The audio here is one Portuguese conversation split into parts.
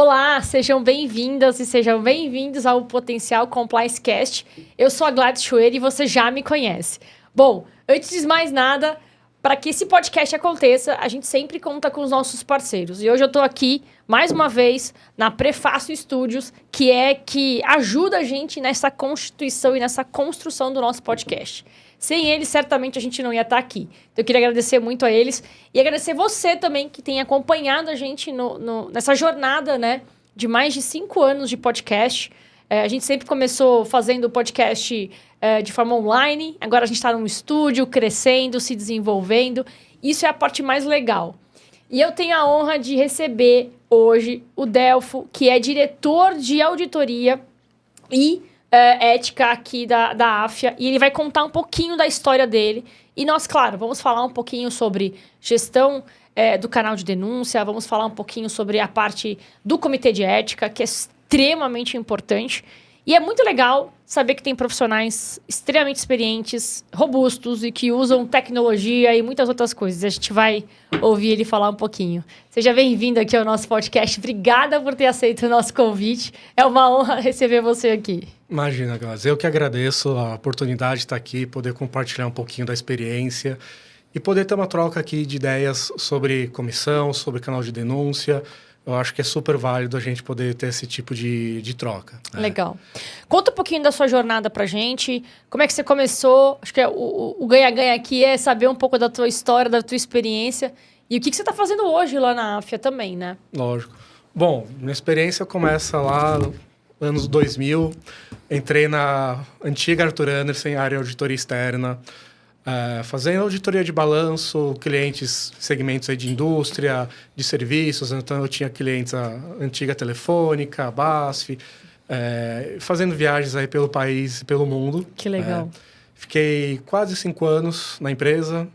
Olá, sejam bem-vindas e sejam bem-vindos ao Potencial Compliance Cast. Eu sou a Gladys Schroeder e você já me conhece. Bom, antes de mais nada, para que esse podcast aconteça, a gente sempre conta com os nossos parceiros. E hoje eu estou aqui, mais uma vez, na Prefácio Studios, que ajuda a gente nessa constituição e nessa construção do nosso podcast. Sem eles, certamente a gente não ia estar aqui. Então, eu queria agradecer muito a eles e agradecer você também que tem acompanhado a gente nessa jornada, né, de mais de 5 anos de podcast. A gente sempre começou fazendo podcast de forma online. Agora a gente está num estúdio, crescendo, se desenvolvendo. Isso é a parte mais legal. E eu tenho a honra de receber hoje o Delfo, que é diretor de auditoria e ética aqui da AFIA, e ele vai contar um pouquinho da história dele. E nós, claro, vamos falar um pouquinho sobre gestão do canal de denúncia, vamos falar um pouquinho sobre a parte do comitê de ética, que é extremamente importante. E é muito legal saber que tem profissionais extremamente experientes, robustos e que usam tecnologia e muitas outras coisas. A gente vai ouvir ele falar um pouquinho. Seja bem-vindo aqui ao nosso podcast. Obrigada por ter aceito o nosso convite. É uma honra receber você aqui. Imagina, Gladys. Eu que agradeço a oportunidade de estar aqui, poder compartilhar um pouquinho da experiência e poder ter uma troca aqui de ideias sobre comissão, sobre canal de denúncia. Eu acho que é super válido a gente poder ter esse tipo de troca. Legal. Conta um pouquinho da sua jornada pra gente. Como é que você começou? Acho que o ganha-ganha aqui é saber um pouco da tua história, da tua experiência. E o que você está fazendo hoje lá na AFIA também, né? Lógico. Bom, minha experiência começa lá nos anos 2000. Entrei na antiga Arthur Andersen, área de auditoria externa, fazendo auditoria de balanço, clientes, segmentos aí de indústria, de serviços. Então, eu tinha clientes, a antiga Telefônica, a BASF, fazendo viagens aí pelo país e pelo mundo. Que legal. Fiquei quase 5 anos na empresa.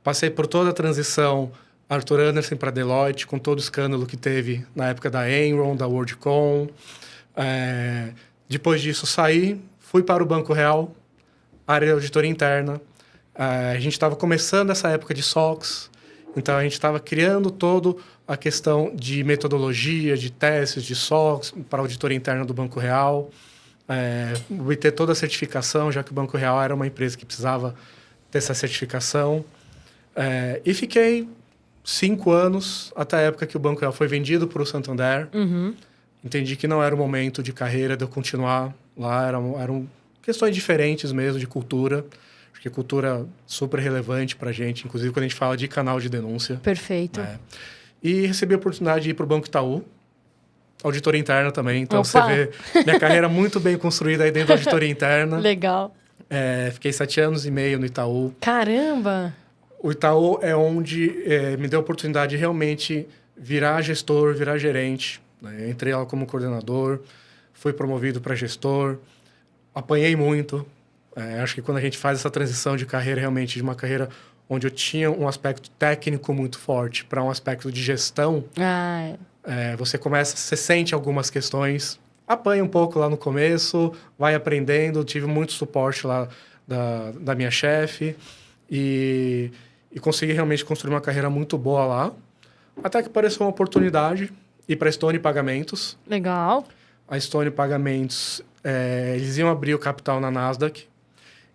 Passei por toda a transição Arthur Andersen para Deloitte, com todo o escândalo que teve na época da Enron, da WorldCom. Depois disso, saí, fui para o Banco Real, área de auditoria interna. A gente estava começando essa época de SOX, então a gente estava criando toda a questão de metodologia, de testes de SOX para a auditoria interna do Banco Real. Obter toda a certificação, já que o Banco Real era uma empresa que precisava ter essa certificação. E fiquei 5 anos, até a época que o Banco Real foi vendido para o Santander. Uhum. Entendi que não era o momento de carreira de eu continuar lá, eram questões diferentes mesmo, de cultura. Acho que cultura super relevante para a gente, inclusive quando a gente fala de canal de denúncia. Perfeito. E recebi a oportunidade de ir para o Banco Itaú, auditoria interna também. Então, Opa! você vê minha carreira muito bem construída aí dentro da auditoria interna. Legal. Fiquei 7 anos e meio no Itaú. Caramba! O Itaú é onde me deu a oportunidade de realmente virar gestor, virar gerente. Eu entrei lá como coordenador, fui promovido para gestor, apanhei muito. Acho que quando a gente faz essa transição de carreira, realmente, de uma carreira onde eu tinha um aspecto técnico muito forte para um aspecto de gestão, você sente algumas questões, apanha um pouco lá no começo, vai aprendendo, tive muito suporte lá da minha chefe e consegui realmente construir uma carreira muito boa lá, até que apareceu uma oportunidade ir para a Stone Pagamentos. Legal. A Stone Pagamentos, eles iam abrir o capital na Nasdaq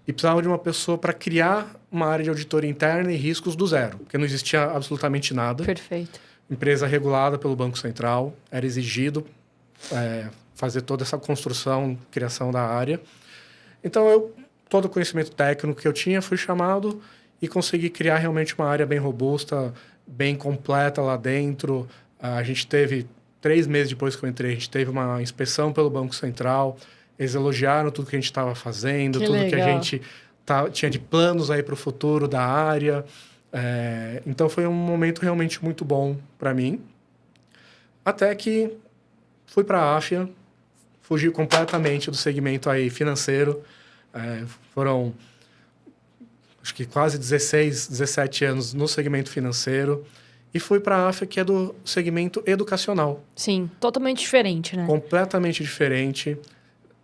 e precisavam de uma pessoa para criar uma área de auditoria interna e riscos do zero, porque não existia absolutamente nada. Perfeito. Empresa regulada pelo Banco Central, era exigido fazer toda essa construção, criação da área. Então, todo o conhecimento técnico que eu tinha, fui chamado e consegui criar realmente uma área bem robusta, bem completa lá dentro. A gente teve, 3 meses depois que eu entrei, a gente teve uma inspeção pelo Banco Central. Eles elogiaram tudo que a gente estava fazendo, tudo que a gente tinha de planos aí para o futuro da área. Então, foi um momento realmente muito bom para mim. Até que fui para a AFIA, fugi completamente do segmento aí financeiro. Foram, acho que quase 16, 17 anos no segmento financeiro. E fui para a AFIA, que é do segmento educacional. Sim, totalmente diferente, né? Completamente diferente.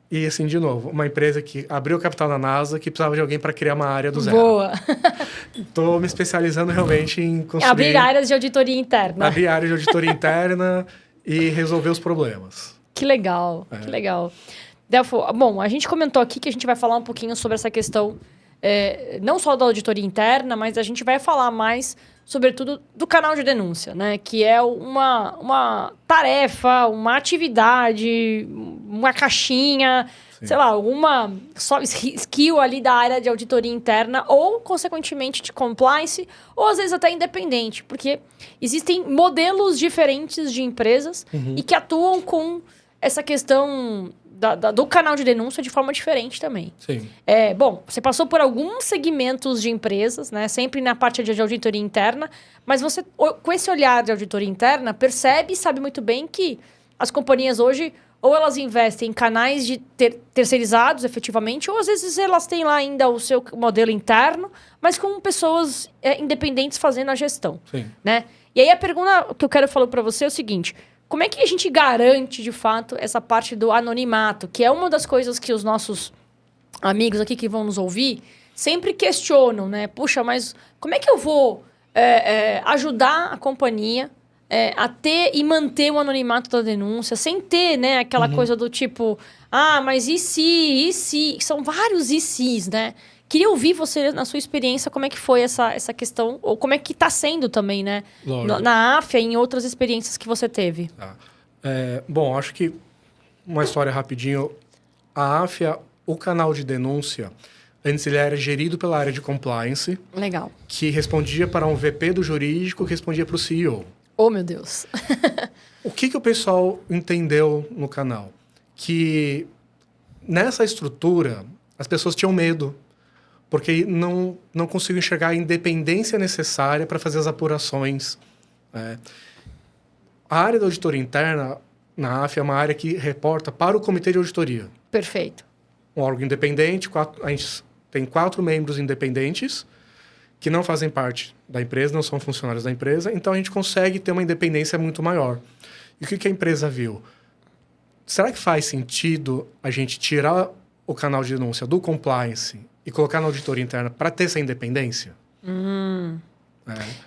E, assim, de novo, uma empresa que abriu capital na NASA, que precisava de alguém para criar uma área do zero. Boa! Estou me especializando realmente em construir... Abrir áreas de auditoria interna. Abrir áreas de auditoria interna e resolver os problemas. Que legal, que legal. Delfo, bom, a gente comentou aqui que a gente vai falar um pouquinho sobre essa questão, não só da auditoria interna, mas a gente vai falar mais, sobretudo, do canal de denúncia, né? Que é uma tarefa, uma atividade, uma caixinha, sei lá, alguma skill ali da área de auditoria interna ou, consequentemente, de compliance, ou às vezes até independente, porque existem modelos diferentes de empresas e que atuam com essa questão do canal de denúncia de forma diferente também. Sim. Bom, você passou por alguns segmentos de empresas, né? Sempre na parte de auditoria interna, mas você, com esse olhar de auditoria interna, percebe e sabe muito bem que as companhias hoje, ou elas investem em canais de terceirizados, efetivamente, ou às vezes elas têm lá ainda o seu modelo interno, mas com pessoas independentes fazendo a gestão. Sim. Né? E aí a pergunta que eu quero falar para você é o seguinte: como é que a gente garante, de fato, essa parte do anonimato, que é uma das coisas que os nossos amigos aqui que vão nos ouvir sempre questionam, né? Puxa, mas como é que eu vou ajudar a companhia a ter e manter o anonimato da denúncia, sem ter, né, aquela coisa do tipo, mas e se? São vários e se's, né? Queria ouvir você, na sua experiência, como é que foi essa questão, ou como é que está sendo também, né? Na AFIA e em outras experiências que você teve. Tá. Bom, acho que uma história rapidinho. A AFIA, o canal de denúncia, antes ele era gerido pela área de compliance. Legal. Que respondia para um VP do jurídico, que respondia para o CEO. Oh, meu Deus. O que o pessoal entendeu no canal? Que nessa estrutura, as pessoas tinham medo, porque não conseguiam enxergar a independência necessária para fazer as apurações. A área da auditoria interna, na AFIA, é uma área que reporta para o Comitê de Auditoria. Perfeito. Um órgão independente, a gente tem 4 membros independentes, que não fazem parte da empresa, não são funcionários da empresa, então a gente consegue ter uma independência muito maior. E o que a empresa viu? Será que faz sentido a gente tirar o canal de denúncia do compliance e colocar na auditoria interna para ter essa independência?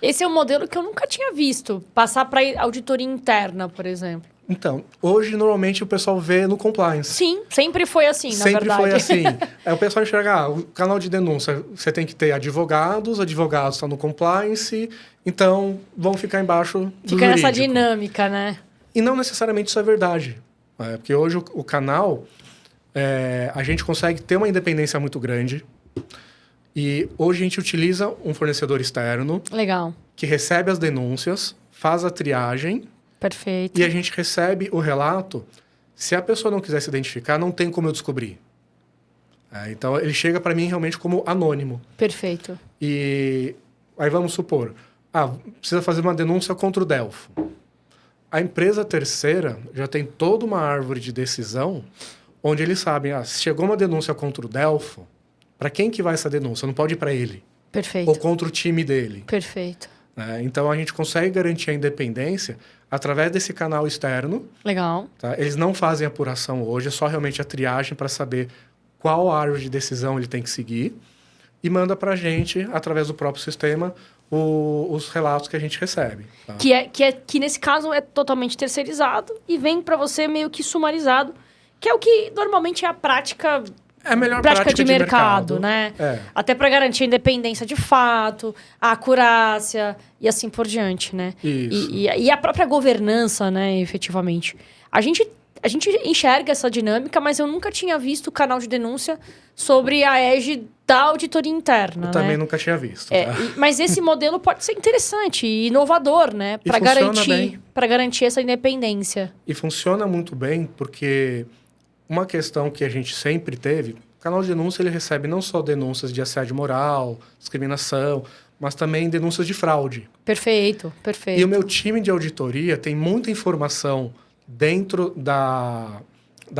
Esse é um modelo que eu nunca tinha visto, passar para auditoria interna, por exemplo. Então, hoje, normalmente, o pessoal vê no compliance. Sim, sempre foi assim, na verdade. Sempre foi assim. O pessoal enxerga, o canal de denúncia, você tem que ter advogados estão no compliance, então vão ficar embaixo do Fica jurídico. nessa dinâmica, né? E não necessariamente isso é verdade. Porque hoje o canal, a gente consegue ter uma independência muito grande. E hoje a gente utiliza um fornecedor externo. Legal. Que recebe as denúncias, faz a triagem. Perfeito. E a gente recebe o relato. Se a pessoa não quiser se identificar, não tem como eu descobrir. Então, ele chega para mim realmente como anônimo. Perfeito. E aí vamos supor, precisa fazer uma denúncia contra o Delfo. A empresa terceira já tem toda uma árvore de decisão onde eles sabem, se chegou uma denúncia contra o Delfo, para quem que vai essa denúncia? Não pode ir para ele. Perfeito. Ou contra o time dele. Perfeito. Então, a gente consegue garantir a independência através desse canal externo. Legal. Tá? Eles não fazem apuração hoje, é só realmente a triagem para saber qual árvore de decisão ele tem que seguir e manda para a gente, através do próprio sistema, os relatos que a gente recebe. Tá? Que nesse caso é totalmente terceirizado e vem para você meio que sumarizado, que é o que normalmente é a prática... É a melhor prática de mercado, né? Até para garantir a independência de fato, a acurácia e assim por diante, né? Isso. E a própria governança, né, efetivamente. A gente enxerga essa dinâmica, mas eu nunca tinha visto o canal de denúncia sobre a égide da auditoria interna, Eu também nunca tinha visto. Mas esse modelo pode ser interessante e inovador, né? Para garantir essa independência. E funciona muito bem porque... Uma questão que a gente sempre teve, o canal de denúncia ele recebe não só denúncias de assédio moral, discriminação, mas também denúncias de fraude. Perfeito. E o meu time de auditoria tem muita informação dentro da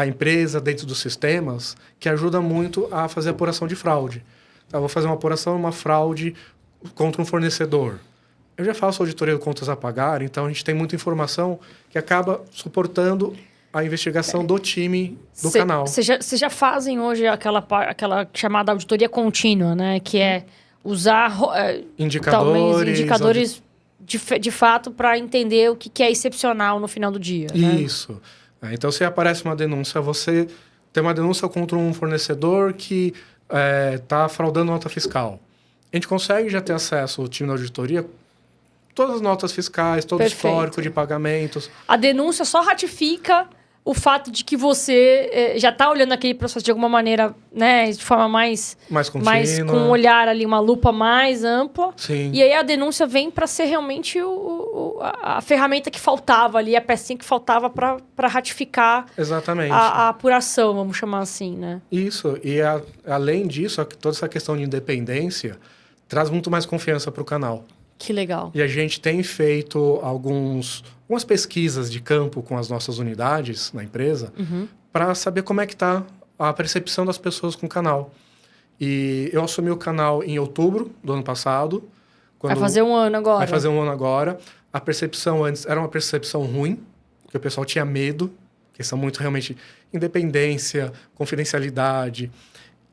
empresa, dentro dos sistemas, que ajuda muito a fazer apuração de fraude. Então, eu vou fazer uma apuração, uma fraude contra um fornecedor. Eu já faço auditoria de contas a pagar, então a gente tem muita informação que acaba suportando a investigação do time do canal. Vocês já fazem hoje aquela chamada auditoria contínua, né? Que é usar indicadores de fato, para entender o que é excepcional no final do dia. Né? Isso. Então, se aparece uma denúncia, você tem uma denúncia contra um fornecedor que está fraudando nota fiscal. A gente consegue já ter acesso ao time da auditoria, todas as notas fiscais, todo o histórico de pagamentos. A denúncia só ratifica o fato de que você já está olhando aquele processo de alguma maneira, né, de forma mais contínua, com um olhar ali, uma lupa mais ampla. Sim. E aí a denúncia vem para ser realmente a ferramenta que faltava ali, a pecinha que faltava para ratificar Exatamente. A apuração, vamos chamar assim, né? Isso. E além disso, toda essa questão de independência traz muito mais confiança para o canal. Que legal. E a gente tem feito algumas pesquisas de campo com as nossas unidades na empresa para saber como é que está a percepção das pessoas com o canal. E eu assumi o canal em outubro do ano passado. Vai fazer um ano agora. Vai fazer um ano agora. A percepção antes era uma percepção ruim, que o pessoal tinha medo, questão muito realmente independência, confidencialidade.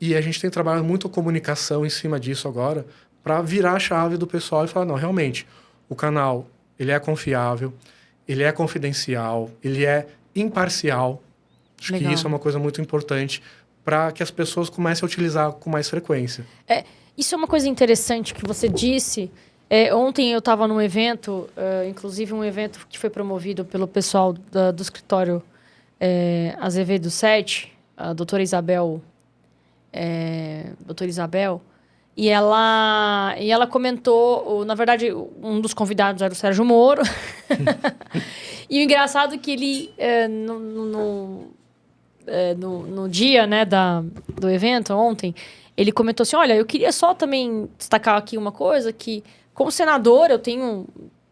E a gente tem trabalhado muito a comunicação em cima disso agora, para virar a chave do pessoal e falar, não, realmente, o canal, ele é confiável, ele é confidencial, ele é imparcial. Acho que isso é uma coisa muito importante para que as pessoas comecem a utilizar com mais frequência. Isso é uma coisa interessante que você disse. Ontem eu estava num evento, inclusive um evento que foi promovido pelo pessoal do escritório Azevedo 7, a doutora Isabel. E ela comentou, na verdade, um dos convidados era o Sérgio Moro. E o engraçado é que ele, no dia, né, do evento, ontem, ele comentou assim, olha, eu queria só também destacar aqui uma coisa, que como senador eu tenho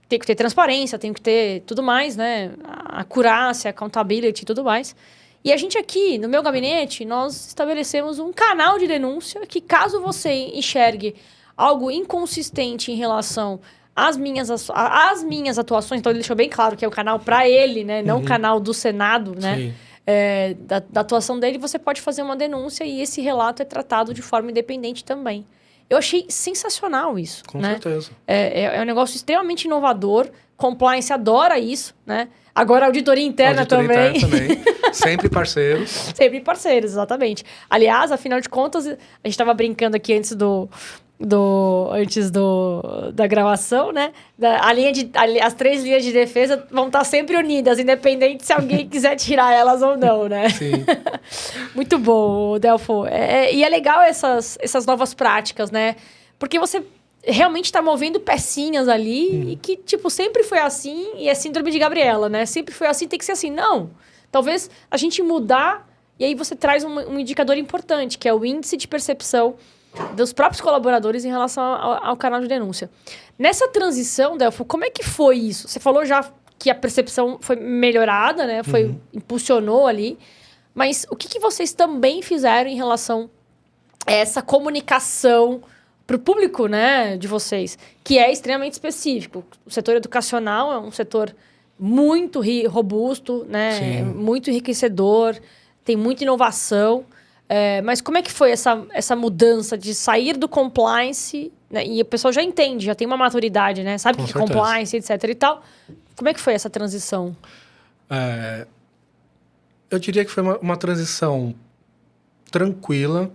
que ter transparência, tenho que ter tudo mais, né, a acurácia, accountability e tudo mais. E a gente aqui, no meu gabinete, nós estabelecemos um canal de denúncia que, caso você enxergue algo inconsistente em relação às minhas atuações, então ele deixou bem claro que é o canal para ele, né? Não o canal do Senado, né? Da atuação dele, você pode fazer uma denúncia e esse relato é tratado de forma independente também. Eu achei sensacional isso. Com certeza. É um negócio extremamente inovador. Compliance adora isso, né? Agora a auditoria interna também. Sempre parceiros. Sempre parceiros, exatamente. Aliás, afinal de contas, a gente estava brincando aqui antes da gravação, né? As 3 linhas de defesa vão estar sempre unidas, independente se alguém quiser tirar elas ou não, né? Sim. Muito bom, Delfo. E é legal essas novas práticas, né? Porque você realmente está movendo pecinhas ali e que, tipo, sempre foi assim e é síndrome de Gabriela, né? Sempre foi assim, tem que ser assim. Não. Talvez a gente mudar e aí você traz um indicador importante, que é o índice de percepção dos próprios colaboradores em relação ao canal de denúncia. Nessa transição, Delfo, como é que foi isso? Você falou já que a percepção foi melhorada, né? Impulsionou ali. Mas o que vocês também fizeram em relação a essa comunicação para o público, né, de vocês, que é extremamente específico? O setor educacional é um setor muito robusto, né? Sim. Muito enriquecedor, tem muita inovação. Mas como é que foi essa mudança de sair do compliance, né? E o pessoal já entende, já tem uma maturidade, né? Sabe o que é compliance, etc. e tal. Como é que foi essa transição? Eu diria que foi uma transição tranquila,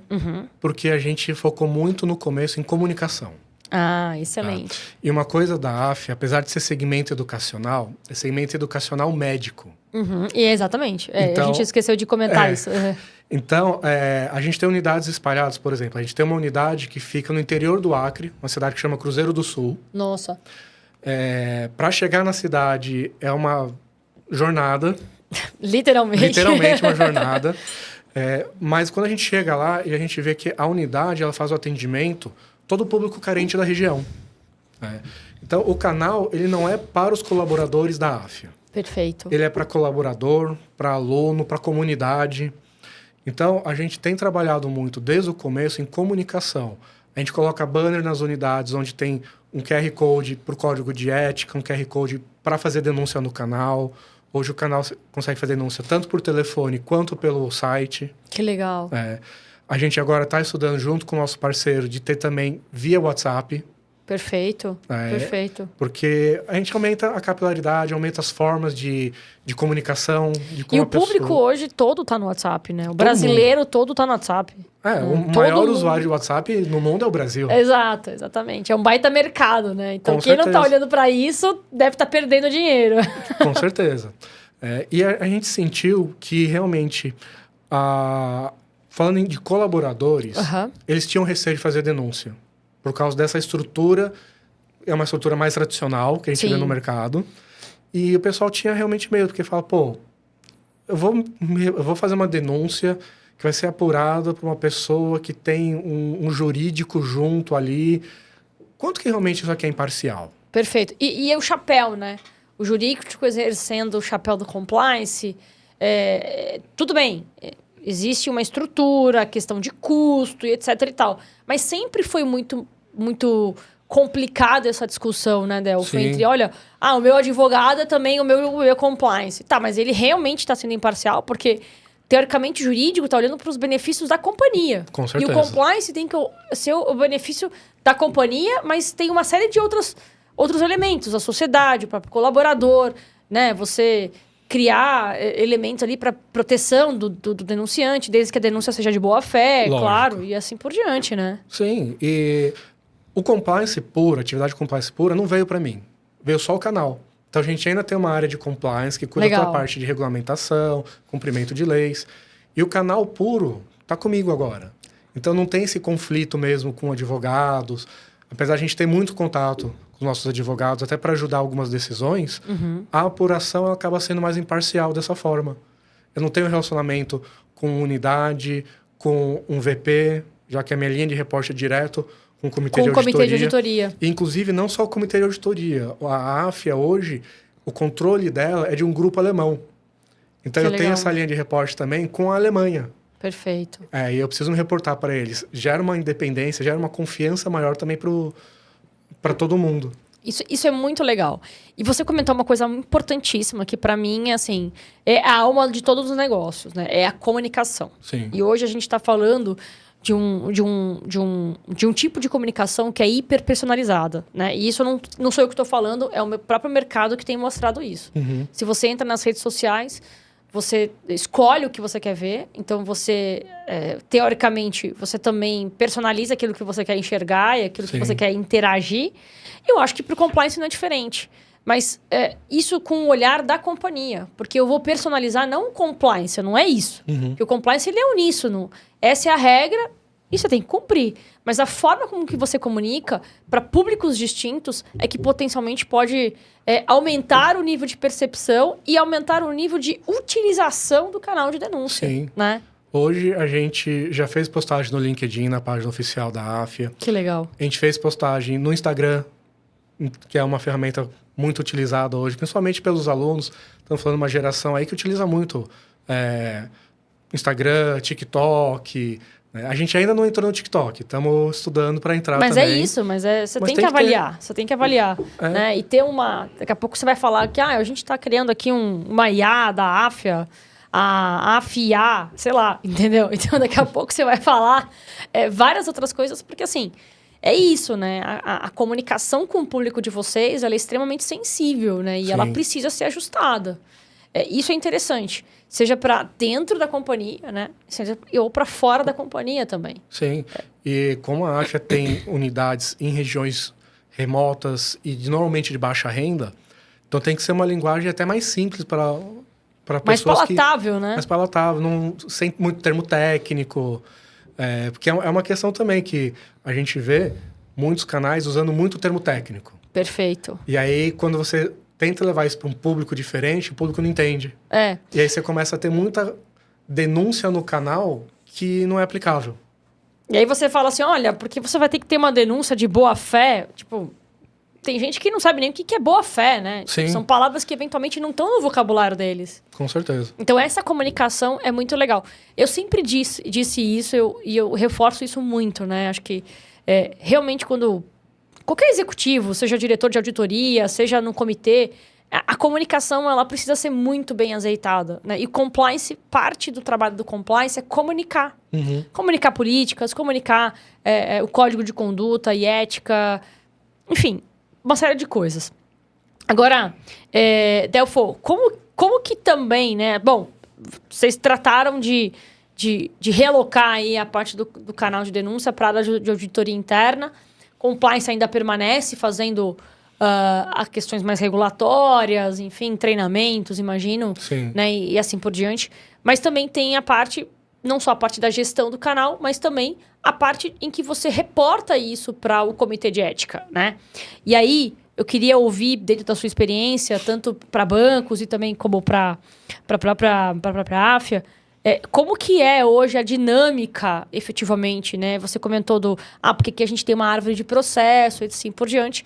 porque a gente focou muito no começo em comunicação. Ah, excelente. Tá? E uma coisa da AF, apesar de ser segmento educacional, é segmento educacional médico. Exatamente. A gente esqueceu de comentar isso. Então, a gente tem unidades espalhadas, por exemplo. A gente tem uma unidade que fica no interior do Acre, uma cidade que chama Cruzeiro do Sul. Nossa. Para chegar na cidade é uma jornada. Literalmente uma jornada. Mas quando a gente chega lá e a gente vê que a unidade ela faz o atendimento todo o público carente da região. Então, o canal ele não é para os colaboradores da AFIA. Perfeito. Ele é para colaborador, para aluno, para comunidade. Então, a gente tem trabalhado muito desde o começo em comunicação. A gente coloca banner nas unidades onde tem um QR Code para o código de ética, um QR Code para fazer denúncia no canal. Hoje o canal consegue fazer denúncia tanto por telefone quanto pelo site. Que legal. A gente agora está estudando junto com o nosso parceiro de ter também via WhatsApp. Perfeito, perfeito. Porque a gente aumenta a capilaridade, aumenta as formas de comunicação. E o público hoje todo tá no WhatsApp, né? O brasileiro todo tá no WhatsApp. O maior usuário de WhatsApp no mundo é o Brasil. Exato, exatamente. É um baita mercado, né? Então, quem não tá olhando para isso deve estar perdendo dinheiro. Com certeza. E a gente sentiu que realmente, falando de colaboradores, eles tinham receio de fazer denúncia. Por causa dessa estrutura, é uma estrutura mais tradicional que a gente vê no mercado. E o pessoal tinha realmente medo, porque fala, pô, eu vou fazer uma denúncia que vai ser apurada por uma pessoa que tem um jurídico junto ali. Quanto que realmente isso aqui é imparcial? Perfeito. E é o chapéu, né? O jurídico exercendo o chapéu do compliance, tudo bem, existe uma estrutura, questão de custo e etc e tal. Mas sempre foi muito complicada essa discussão, né, Delfo? Entre, olha, o meu advogado é também o meu compliance. Tá, mas ele realmente está sendo imparcial porque, teoricamente, o jurídico está olhando para os benefícios da companhia. Com certeza. E o compliance tem que ser o benefício da companhia, mas tem uma série de outros elementos, a sociedade, o próprio colaborador, né? Você criar elementos ali para proteção do denunciante, desde que a denúncia seja de boa fé, claro, e assim por diante, né? Sim, e o compliance puro, a atividade de compliance pura, não veio para mim. Veio só o canal. Então, a gente ainda tem uma área de compliance que cuida da parte de regulamentação, cumprimento de leis. E o canal puro está comigo agora. Então, não tem esse conflito mesmo com advogados. Apesar de a gente ter muito contato com os nossos advogados, até para ajudar algumas decisões, a apuração acaba sendo mais imparcial dessa forma. Eu não tenho relacionamento com unidade, com um VP, já que a minha linha de reporte é direto com o comitê de auditoria. E, inclusive, não só o comitê de auditoria. A AFIA, hoje, o controle dela é de um grupo alemão. Então, eu tenho essa linha de reporte também com a Alemanha. Perfeito. E eu preciso me reportar para eles. Gera uma independência, gera uma confiança maior também para todo mundo. Isso é muito legal. E você comentou uma coisa importantíssima que, para mim, assim, é a alma de todos os negócios, né? É a comunicação. Sim. E hoje a gente está falando de um tipo de comunicação que é hiperpersonalizada, né? E isso não sou eu que estou falando, é o meu próprio mercado que tem mostrado isso. Se você entra nas redes sociais, você escolhe o que você quer ver, então você, teoricamente, você também personaliza aquilo que você quer enxergar e aquilo que você quer interagir. Eu acho que para o compliance não é diferente. Mas isso com o olhar da companhia. Porque eu vou personalizar não o compliance, não é isso. Porque o compliance ele é uníssono. Essa é a regra e você tem que cumprir. Mas a forma como que você comunica para públicos distintos é que potencialmente pode aumentar o nível de percepção e aumentar o nível de utilização do canal de denúncia. Sim. Né? Hoje a gente já fez postagem no LinkedIn, na página oficial da AFIA. Que legal. A gente fez postagem no Instagram, que é uma ferramenta muito utilizada hoje, principalmente pelos alunos. Estamos falando de uma geração aí que utiliza muito Instagram, TikTok. Né? A gente ainda não entrou no TikTok, estamos estudando para entrar também. Mas é isso, você tem que avaliar. Você tem que avaliar. Né? E ter uma... Daqui a pouco você vai falar que a gente está criando aqui uma IA da AFIA, a AFIA, sei lá, entendeu? Então, daqui a pouco você vai falar várias outras coisas, porque assim... É isso, né? A comunicação com o público de vocês, ela é extremamente sensível, né? E ela precisa ser ajustada. Isso é interessante. Seja para dentro da companhia, né? Ou para fora da companhia também. Sim. E como a AFIA tem unidades em regiões remotas e normalmente de baixa renda, então tem que ser uma linguagem até mais simples para pessoas mais palatável, né? Mais palatável, sem muito termo técnico... porque é uma questão também que a gente vê muitos canais usando muito termo técnico. Perfeito. E aí, quando você tenta levar isso para um público diferente, o público não entende. E aí você começa a ter muita denúncia no canal que não é aplicável. E aí você fala assim, olha, porque você vai ter que ter uma denúncia de boa-fé, tipo... Tem gente que não sabe nem o que é boa-fé, né? Sim. São palavras que eventualmente não estão no vocabulário deles. Com certeza. Então, essa comunicação é muito legal. Eu sempre disse isso e eu reforço isso muito, né? Acho que realmente quando... Qualquer executivo, seja diretor de auditoria, seja no comitê, a comunicação ela precisa ser muito bem azeitada, né? E compliance, parte do trabalho do compliance é comunicar. Comunicar políticas, comunicar o código de conduta e ética... Enfim, uma série de coisas. Agora, Delfo, como que também, né? Bom, vocês trataram de realocar aí a parte do canal de denúncia para a área de auditoria interna. Compliance ainda permanece fazendo as questões mais regulatórias, enfim, treinamentos, imagino. Sim. Né, e assim por diante. Mas também tem a parte, não só a parte da gestão do canal, mas também a parte em que você reporta isso para o comitê de ética, né? E aí, eu queria ouvir, dentro da sua experiência, tanto para bancos e também como para a própria AFIA, como que é hoje a dinâmica, efetivamente, né? Você comentou porque aqui a gente tem uma árvore de processo e assim por diante.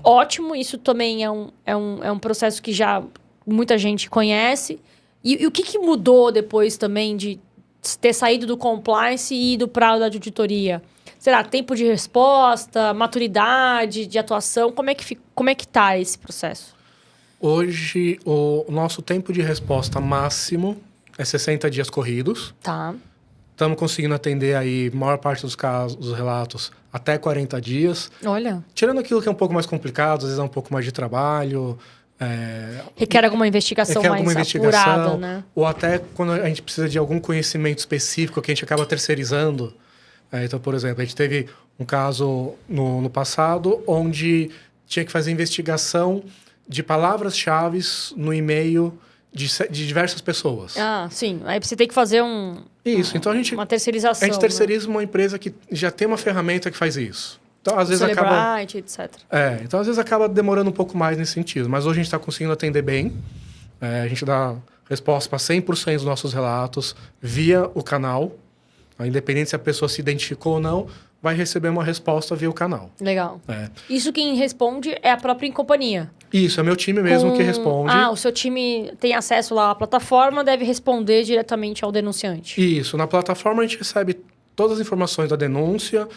Ótimo, isso também é um processo que já muita gente conhece. E o que mudou depois também de ter saído do compliance e ido para a auditoria? Será tempo de resposta, maturidade de atuação? Como é que está esse processo? Hoje, o nosso tempo de resposta máximo é 60 dias corridos. Tá. Estamos conseguindo atender aí, maior parte dos casos, dos relatos, até 40 dias. Olha. Tirando aquilo que é um pouco mais complicado, às vezes é um pouco mais de trabalho. Requer alguma investigação apurada, né? Ou até quando a gente precisa de algum conhecimento específico que a gente acaba terceirizando. Então, por exemplo, a gente teve um caso no passado onde tinha que fazer investigação de palavras-chave no e-mail de diversas pessoas. Ah, sim. Aí você tem que fazer então uma terceirização. A gente terceiriza uma empresa que já tem uma ferramenta que faz isso. Então, às vezes Celebrite, etc. Então, às vezes acaba demorando um pouco mais nesse sentido. Mas hoje a gente está conseguindo atender bem. A gente dá resposta para 100% dos nossos relatos via o canal. Independente se a pessoa se identificou ou não, vai receber uma resposta via o canal. Legal. Isso quem responde é a própria Incompanhia? Isso, é meu time mesmo que responde. O seu time tem acesso lá à plataforma, deve responder diretamente ao denunciante. Isso, na plataforma a gente recebe todas as informações da denúncia,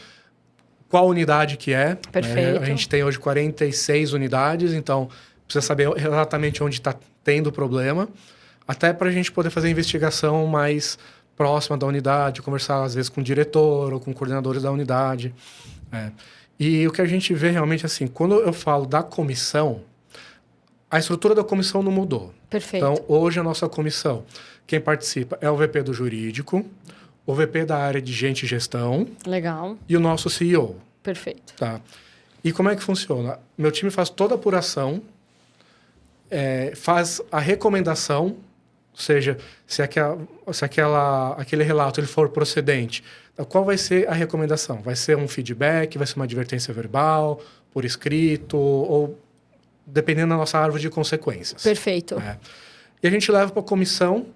qual unidade que é. Perfeito. A gente tem hoje 46 unidades, então precisa saber exatamente onde está tendo o problema, até para a gente poder fazer a investigação mais próxima da unidade, conversar às vezes com o diretor ou com coordenadores da unidade. E o que a gente vê realmente assim, quando eu falo da comissão, a estrutura da comissão não mudou. Perfeito. Então, hoje a nossa comissão, quem participa é o VP do jurídico, o VP da área de gente e gestão. Legal. E o nosso CEO. Perfeito. Tá. E como é que funciona? Meu time faz toda a apuração, faz a recomendação, ou seja, se aquele relato ele for procedente, qual vai ser a recomendação? Vai ser um feedback, vai ser uma advertência verbal, por escrito, ou dependendo da nossa árvore de consequências. Perfeito. E a gente leva para a comissão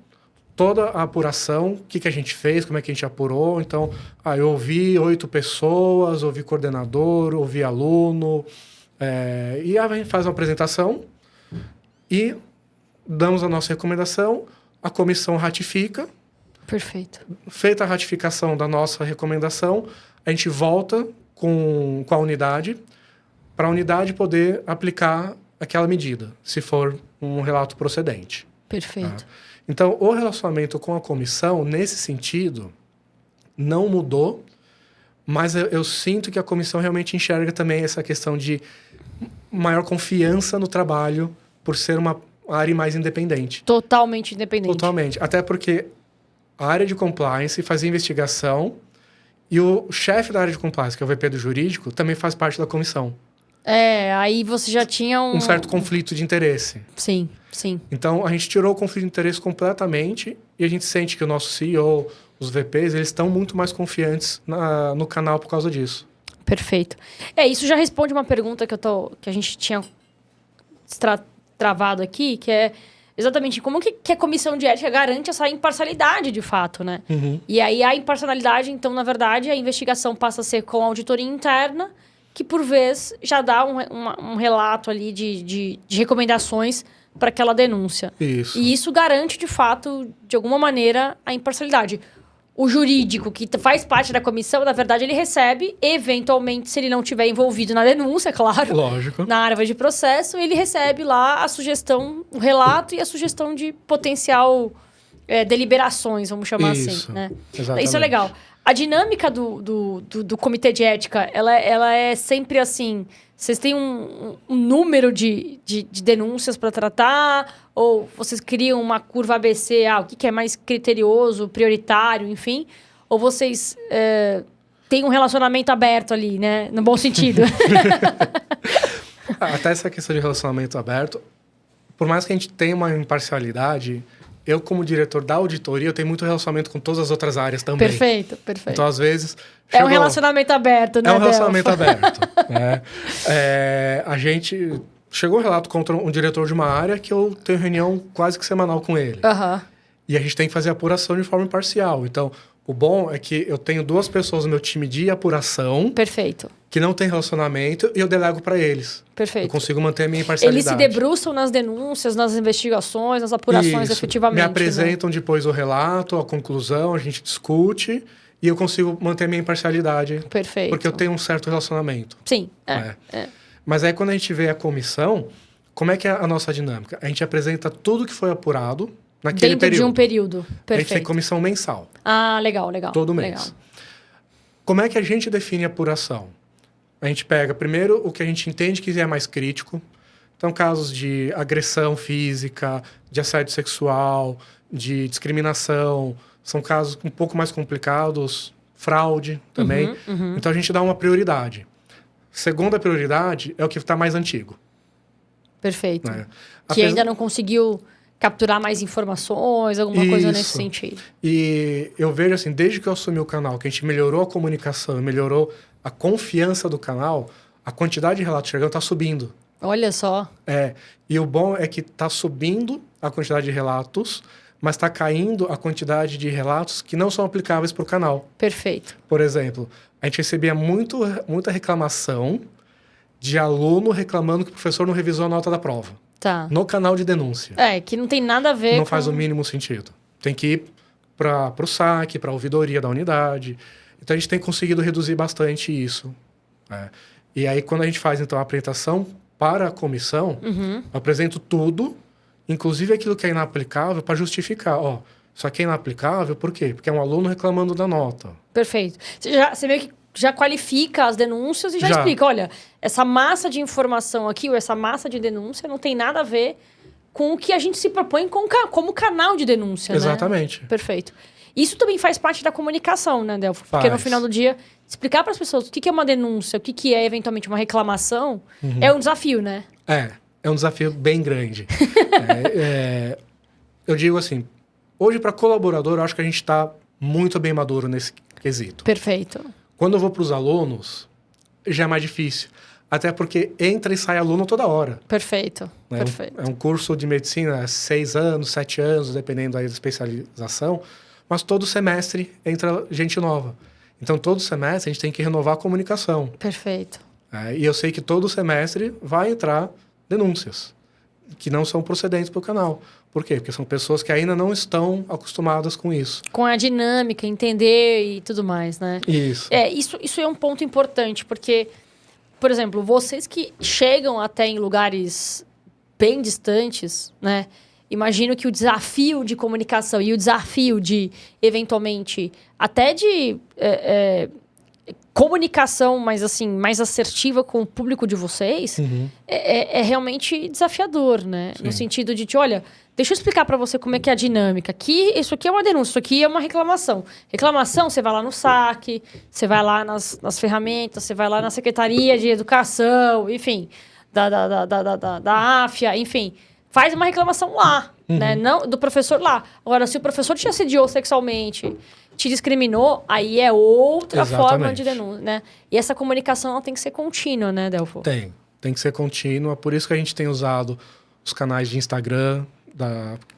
toda a apuração, o que a gente fez, como é que a gente apurou. Então, eu ouvi 8 pessoas, ouvi coordenador, ouvi aluno, e a gente faz uma apresentação e damos a nossa recomendação, a comissão ratifica. Perfeito. Feita a ratificação da nossa recomendação, a gente volta com a unidade, para a unidade poder aplicar aquela medida, se for um relato procedente. Perfeito. Tá? Então, o relacionamento com a comissão, nesse sentido, não mudou, mas eu sinto que a comissão realmente enxerga também essa questão de maior confiança no trabalho, por ser uma área mais independente. Totalmente independente. Totalmente. Até porque a área de compliance faz investigação e o chefe da área de compliance, que é o VP do jurídico, também faz parte da comissão. Aí você já tinha um certo conflito de interesse. Sim, sim. Então, a gente tirou o conflito de interesse completamente e a gente sente que o nosso CEO, os VPs, eles estão muito mais confiantes no canal por causa disso. Perfeito. Isso já responde uma pergunta que a gente tinha travado aqui, que é exatamente como que a comissão de ética garante essa imparcialidade, de fato, né? Uhum. E aí a imparcialidade, então, na verdade, a investigação passa a ser com a auditoria interna, que, por vez, já dá um relato ali de recomendações para aquela denúncia. Isso. E isso garante, de fato, de alguma maneira, a imparcialidade. O jurídico, que faz parte da comissão, na verdade, ele recebe, eventualmente, se ele não estiver envolvido na denúncia, claro. Lógico. Na árvore de processo, ele recebe lá a sugestão, o relato e a sugestão de potencial deliberações, vamos chamar assim, né? Exatamente. Isso é legal. A dinâmica do comitê de ética, ela é sempre assim... Vocês têm um número de denúncias para tratar? Ou vocês criam uma curva ABC? O que é mais criterioso, prioritário, enfim? Ou vocês têm um relacionamento aberto ali, né? No bom sentido. Até essa questão de relacionamento aberto, por mais que a gente tenha uma imparcialidade, eu, como diretor da auditoria, eu tenho muito relacionamento com todas as outras áreas também. Perfeito. Então, às vezes... É um relacionamento aberto, né, É um relacionamento aberto. Né? A gente... Chegou um relato contra um diretor de uma área que eu tenho reunião quase que semanal com ele. E a gente tem que fazer a apuração de forma imparcial. Então, o bom é que eu tenho 2 pessoas no meu time de apuração... Perfeito. Que não tem relacionamento e eu delego para eles. Perfeito. Eu consigo manter a minha imparcialidade. Eles se debruçam nas denúncias, nas investigações, nas apurações, efetivamente. Me apresentam depois o relato, a conclusão, a gente discute e eu consigo manter a minha imparcialidade. Perfeito. Porque eu tenho um certo relacionamento. Sim. Mas aí quando a gente vê a comissão, como é que é a nossa dinâmica? A gente apresenta tudo que foi apurado naquele período. Dentro de um período. Perfeito. A gente tem comissão mensal. Legal. Todo mês. Legal. Como é que a gente define a apuração? A gente pega, primeiro, o que a gente entende que é mais crítico. Então, casos de agressão física, de assédio sexual, de discriminação, são casos um pouco mais complicados, fraude também. Então, a gente dá uma prioridade. Segunda prioridade é o que está mais antigo. Perfeito. Que ainda não conseguiu capturar mais informações, alguma coisa nesse sentido. E eu vejo assim, desde que eu assumi o canal, que a gente melhorou a comunicação, melhorou a confiança do canal, a quantidade de relatos chegando está subindo. Olha só. E o bom é que está subindo a quantidade de relatos, mas está caindo a quantidade de relatos que não são aplicáveis para o canal. Perfeito. Por exemplo, a gente recebia muita reclamação de aluno reclamando que o professor não revisou a nota da prova. No canal de denúncia. Que não tem nada a ver Não faz o mínimo sentido. Tem que ir para o saque, para a ouvidoria da unidade. Então, a gente tem conseguido reduzir bastante isso. E aí, quando a gente faz, então, a apresentação para a comissão, eu apresento tudo, inclusive aquilo que é inaplicável, para justificar. Isso aqui é inaplicável, por quê? Porque é um aluno reclamando da nota. Perfeito. Você meio que já qualifica as denúncias e já explica, olha, essa massa de informação aqui, ou essa massa de denúncia, não tem nada a ver com o que a gente se propõe como canal de denúncia, Exatamente. Né? Perfeito. Isso também faz parte da comunicação, né, Delfo? Porque no final do dia, explicar para as pessoas o que é uma denúncia, o que é eventualmente uma reclamação, é um desafio, né? É um desafio bem grande. Eu digo assim, hoje para colaborador, eu acho que a gente está muito bem maduro nesse quesito. Perfeito. Quando eu vou para os alunos, já é mais difícil. Até porque entra e sai aluno toda hora. Perfeito. Né? Perfeito. É um curso de medicina, 6 anos, 7 anos, dependendo aí da especialização. Mas todo semestre entra gente nova. Então, todo semestre a gente tem que renovar a comunicação. Perfeito. E eu sei que todo semestre vai entrar denúncias que não são procedentes para o canal. Por quê? Porque são pessoas que ainda não estão acostumadas com isso. Com a dinâmica, entender e tudo mais, né? Isso. Isso é um ponto importante, porque, por exemplo, vocês que chegam até em lugares bem distantes, né? Imagino que o desafio de comunicação e o desafio de, eventualmente, até de comunicação, mas assim, mais assertiva com o público de vocês, é realmente desafiador, né? Sim. No sentido de, olha, deixa eu explicar para você como é que é a dinâmica. Isso aqui é uma denúncia, isso aqui é uma reclamação. Reclamação, você vai lá no saque, você vai lá nas ferramentas, você vai lá na Secretaria de Educação, enfim, da AFIA, enfim. Faz uma reclamação lá, né? Não, do professor lá. Agora, se o professor te assediou sexualmente, te discriminou, aí é outra forma de denúncia, né? E essa comunicação ela tem que ser contínua, né, Delfo? Tem que ser contínua. Por isso que a gente tem usado os canais de Instagram.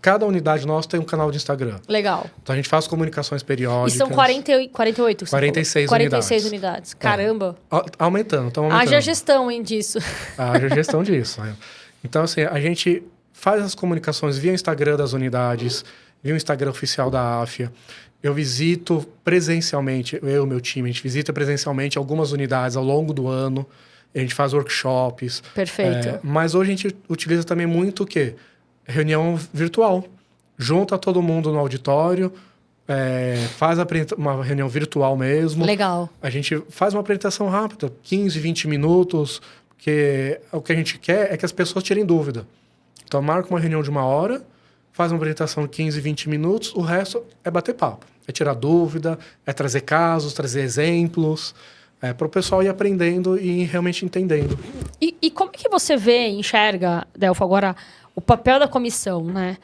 Cada unidade nossa tem um canal de Instagram. Legal. Então, a gente faz comunicações periódicas. E são 48? 46 unidades. Caramba. Aumentando, estão aumentando. Haja gestão, hein, disso. Haja gestão disso. Então, assim, a gente faz as comunicações via Instagram das unidades, via o Instagram oficial da AFIA. Eu visito presencialmente, eu e meu time, a gente visita presencialmente algumas unidades ao longo do ano. A gente faz workshops. Perfeito. Mas hoje a gente utiliza também muito o quê? Reunião virtual. Junta todo mundo no auditório, faz uma reunião virtual mesmo. Legal. A gente faz uma apresentação rápida, 15, 20 minutos, porque o que a gente quer é que as pessoas tirem dúvida. Então, marca uma reunião de 1 hora, faz uma apresentação de 15, 20 minutos, o resto é bater papo. É tirar dúvida, é trazer casos, trazer exemplos, para o pessoal ir aprendendo e ir realmente entendendo. E como que você enxerga, Delfo, agora o papel da comissão, né?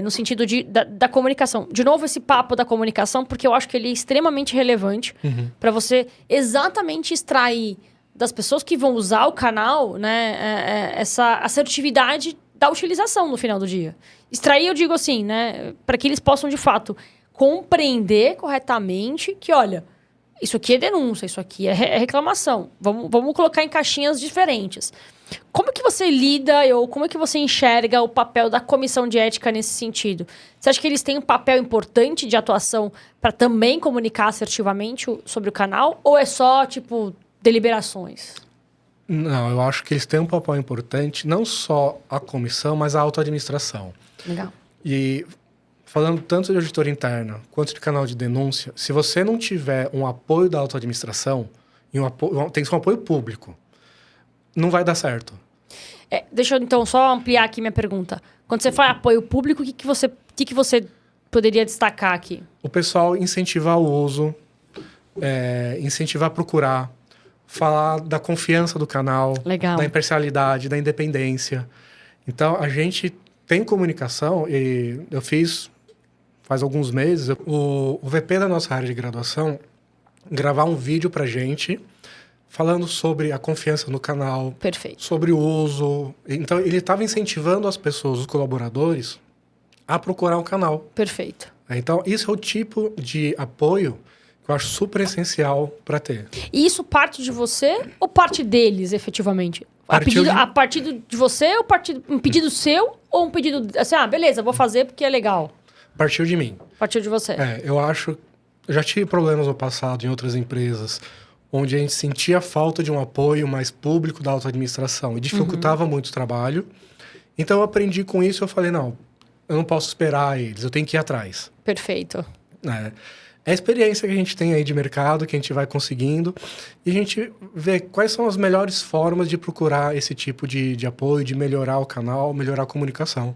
No sentido da comunicação. De novo, esse papo da comunicação, porque eu acho que ele é extremamente relevante para você exatamente extrair das pessoas que vão usar o canal, né, essa assertividade da utilização no final do dia. Extrair, eu digo assim, né, para que eles possam, de fato, compreender corretamente que, olha, isso aqui é denúncia, isso aqui é reclamação. Vamos colocar em caixinhas diferentes. Como que você lida ou como é que você enxerga o papel da comissão de ética nesse sentido? Você acha que eles têm um papel importante de atuação para também comunicar assertivamente sobre o canal? Ou é só, tipo, deliberações? Não, eu acho que eles têm um papel importante, não só a comissão, mas a autoadministração. Legal. E falando tanto de auditoria interna quanto de canal de denúncia, se você não tiver um apoio da autoadministração, tem que ser um apoio público, não vai dar certo. Deixa eu, então, só ampliar aqui minha pergunta. Quando você fala apoio público, o que você poderia destacar aqui? O pessoal incentivar o uso, incentivar a procurar, falar da confiança do canal, Legal. Da imparcialidade, da independência. Então, a gente tem comunicação, e eu fiz, faz alguns meses, o VP da nossa área de graduação gravar um vídeo pra gente falando sobre a confiança no canal. Perfeito. Sobre o uso. Então, ele estava incentivando as pessoas, os colaboradores, a procurar o canal. Perfeito. Então, isso é o tipo de apoio que eu acho super essencial para ter. E isso parte de você ou parte deles, efetivamente? A partir de você, ou um pedido seu, ou um pedido assim, beleza, vou fazer porque é legal? Partiu de mim. Partiu de você. Eu acho... Eu já tive problemas no passado em outras empresas, onde a gente sentia falta de um apoio mais público da autoadministração e dificultava muito o trabalho. Então, eu aprendi com isso e eu falei, não, eu não posso esperar eles, eu tenho que ir atrás. Perfeito. É a experiência que a gente tem aí de mercado, que a gente vai conseguindo, e a gente vê quais são as melhores formas de procurar esse tipo de apoio, de melhorar o canal, melhorar a comunicação.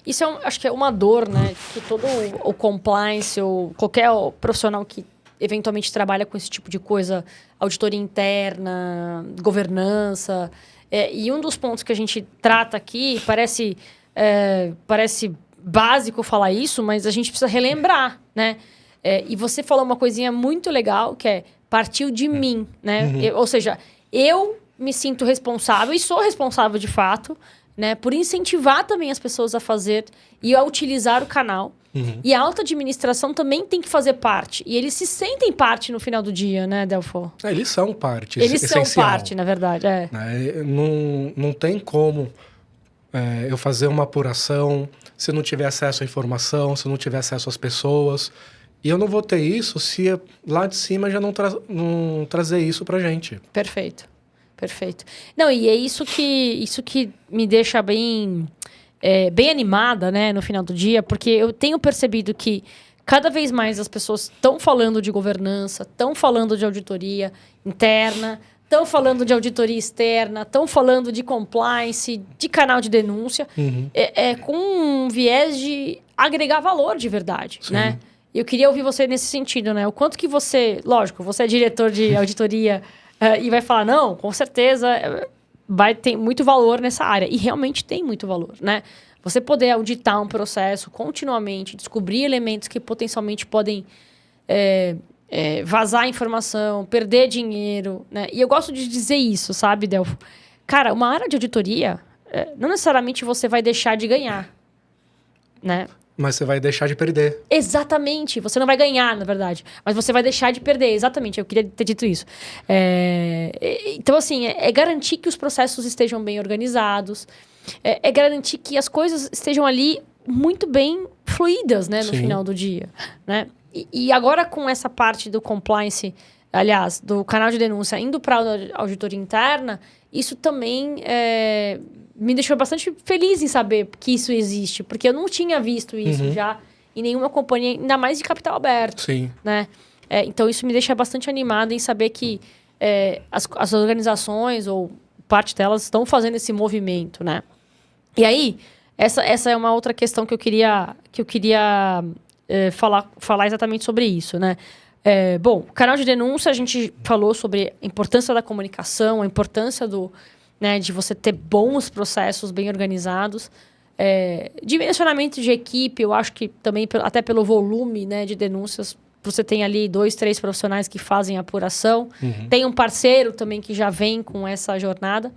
Isso acho que é uma dor, né? Que todo o compliance ou qualquer profissional que eventualmente trabalha com esse tipo de coisa, auditoria interna, governança. E um dos pontos que a gente trata aqui, parece básico falar isso, mas a gente precisa relembrar, né? E você falou uma coisinha muito legal, que é partiu de mim, né? Ou seja, eu me sinto responsável, e sou responsável de fato, né? Por incentivar também as pessoas a fazer e a utilizar o canal. E a autoadministração também tem que fazer parte. E eles se sentem parte no final do dia, né, Delfo? Eles são parte. Eles essencial. são parte, na verdade. Não tem como eu fazer uma apuração se não tiver acesso à informação, se não tiver acesso às pessoas. E eu não vou ter isso se lá de cima já não trazer isso pra gente. Perfeito. Não, e é isso que me deixa bem animada, né, no final do dia, porque eu tenho percebido que cada vez mais as pessoas estão falando de governança, estão falando de auditoria interna, estão falando de auditoria externa, estão falando de compliance, de canal de denúncia, com um viés de agregar valor de verdade, Sim. né? E eu queria ouvir você nesse sentido, né? O quanto que você... Lógico, você é diretor de auditoria e vai falar, não, com certeza vai ter muito valor nessa área. E realmente tem muito valor, né? Você poder auditar um processo continuamente, descobrir elementos que potencialmente podem vazar informação, perder dinheiro, né? E eu gosto de dizer isso, sabe, Delfo? Cara, uma área de auditoria, não necessariamente você vai deixar de ganhar, né? Mas você vai deixar de perder. Exatamente. Você não vai ganhar, na verdade. Mas você vai deixar de perder. Exatamente. Eu queria ter dito isso. Então, assim, é garantir que os processos estejam bem organizados. É garantir que as coisas estejam ali muito bem fluídas, né? No final do dia. Né? E agora, com essa parte do compliance, aliás, do canal de denúncia indo para a auditoria interna, isso também me deixou bastante feliz em saber que isso existe, porque eu não tinha visto isso já em nenhuma companhia, ainda mais de capital aberto, Sim. né? Então, isso me deixa bastante animada em saber que as organizações, ou parte delas, estão fazendo esse movimento, né? E aí, essa é uma outra questão que eu queria falar exatamente sobre isso, né? Bom, canal de denúncia, a gente falou sobre a importância da comunicação, a importância de você ter bons processos bem organizados. Dimensionamento de equipe, eu acho que também, até pelo volume, né, de denúncias, você tem ali 2, 3 profissionais que fazem a apuração. Uhum. Tem um parceiro também que já vem com essa jornada.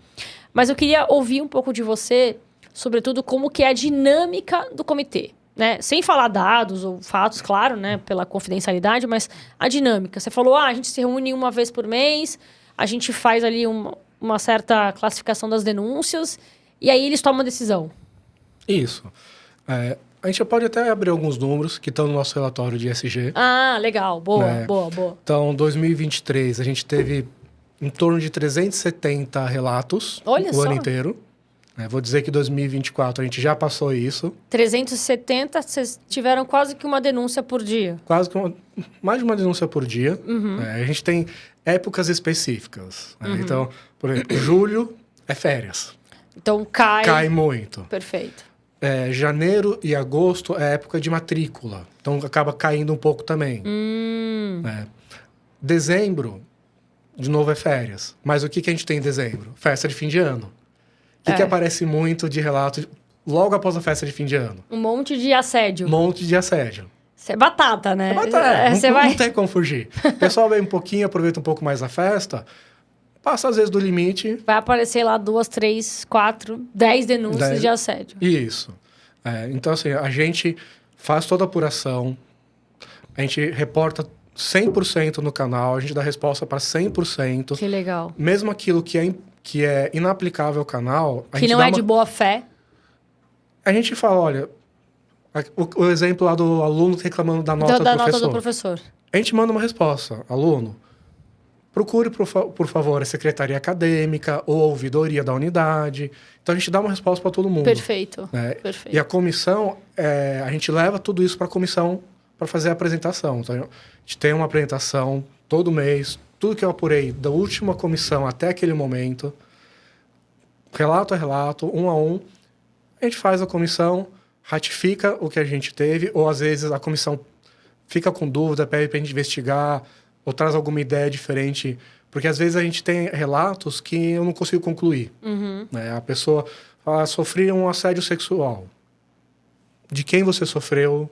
Mas eu queria ouvir um pouco de você, sobretudo, como que é a dinâmica do comitê, né? Sem falar dados ou fatos, claro, né? Pela confidencialidade, mas a dinâmica. Você falou, a gente se reúne uma vez por mês, a gente faz ali uma certa classificação das denúncias, e aí eles tomam a decisão. Isso. A gente pode até abrir alguns números que estão no nosso relatório de ESG. Ah, legal. Boa, né? boa. Então, 2023, a gente teve em torno de 370 relatos o ano inteiro. Vou dizer que 2024 a gente já passou isso. 370, vocês tiveram quase que uma denúncia por dia. Mais de uma denúncia por dia. Uhum. A gente tem épocas específicas. Uhum. Então, por exemplo, julho é férias. Então cai muito. Perfeito. Janeiro e agosto é época de matrícula. Então acaba caindo um pouco também. Dezembro, de novo, é férias. Mas o que a gente tem em dezembro? Festa de fim de ano. O que aparece muito de relato logo após a festa de fim de ano? Um monte de assédio. Isso é batata, né? Não tem como fugir. O pessoal vem um pouquinho, aproveita um pouco mais a festa, passa às vezes do limite. Vai aparecer lá 2, 3, 4, 10 denúncias de assédio. Isso. Então, assim, a gente faz toda a apuração, a gente reporta 100% no canal, a gente dá resposta para 100%. Que legal. Mesmo aquilo que é inaplicável ao canal... Que não é de boa fé. A gente fala, olha... O exemplo lá do aluno reclamando da nota do professor. A gente manda uma resposta. Aluno, procure, por favor, a secretaria acadêmica ou a ouvidoria da unidade. Então, a gente dá uma resposta para todo mundo. Perfeito. E a comissão, a gente leva tudo isso para a comissão para fazer a apresentação. Então, a gente tem uma apresentação todo mês, tudo que eu apurei da última comissão até aquele momento, relato a relato, 1 a 1, a gente faz a comissão, ratifica o que a gente teve, ou às vezes a comissão fica com dúvida, pede para a gente investigar, ou traz alguma ideia diferente, porque às vezes a gente tem relatos que eu não consigo concluir. Uhum. A pessoa fala, sofri um assédio sexual. De quem você sofreu?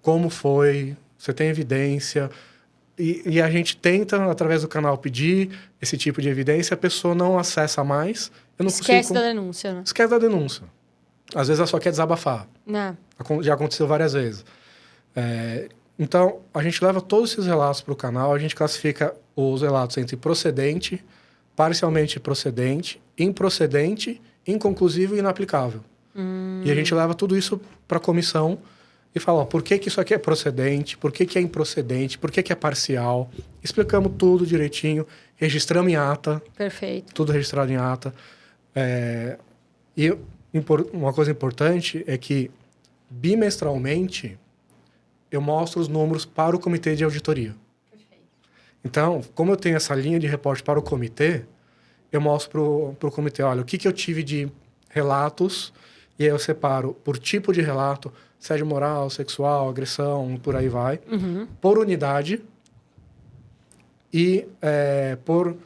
Como foi? Você tem evidência? E a gente tenta, através do canal, pedir esse tipo de evidência, a pessoa não acessa mais. Esquece da denúncia, né? Esquece da denúncia. Às vezes ela só quer desabafar. Não. Já aconteceu várias vezes. Então, a gente leva todos esses relatos para o canal, a gente classifica os relatos entre procedente, parcialmente procedente, improcedente, inconclusivo e inaplicável. E a gente leva tudo isso para a comissão e fala, por que isso aqui é procedente, por que é improcedente, por que é parcial. Explicamos tudo direitinho, registramos em ata. Perfeito. Tudo registrado em ata. E uma coisa importante é que, bimestralmente, eu mostro os números para o comitê de auditoria. Perfeito. Então, como eu tenho essa linha de reporte para o comitê, eu mostro para o comitê, olha, o que eu tive de relatos, e aí eu separo por tipo de relato, assédio moral, sexual, agressão, por aí vai, por unidade e por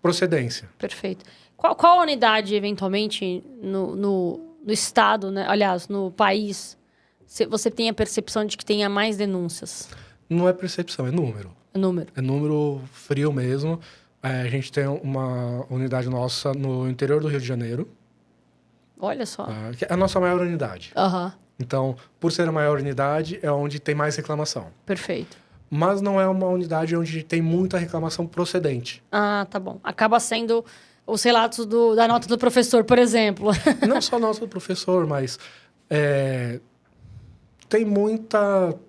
procedência. Perfeito. Qual a unidade, eventualmente, no estado, né? Aliás, no país, você tem a percepção de que tenha mais denúncias? Não é percepção, é número. É número frio mesmo. A gente tem uma unidade nossa no interior do Rio de Janeiro. Olha só. Que é a nossa maior unidade. Uhum. Então, por ser a maior unidade, é onde tem mais reclamação. Perfeito. Mas não é uma unidade onde tem muita reclamação procedente. Ah, tá bom. Acaba sendo os relatos da nota do professor, por exemplo. Não só a nota do professor, mas tem muita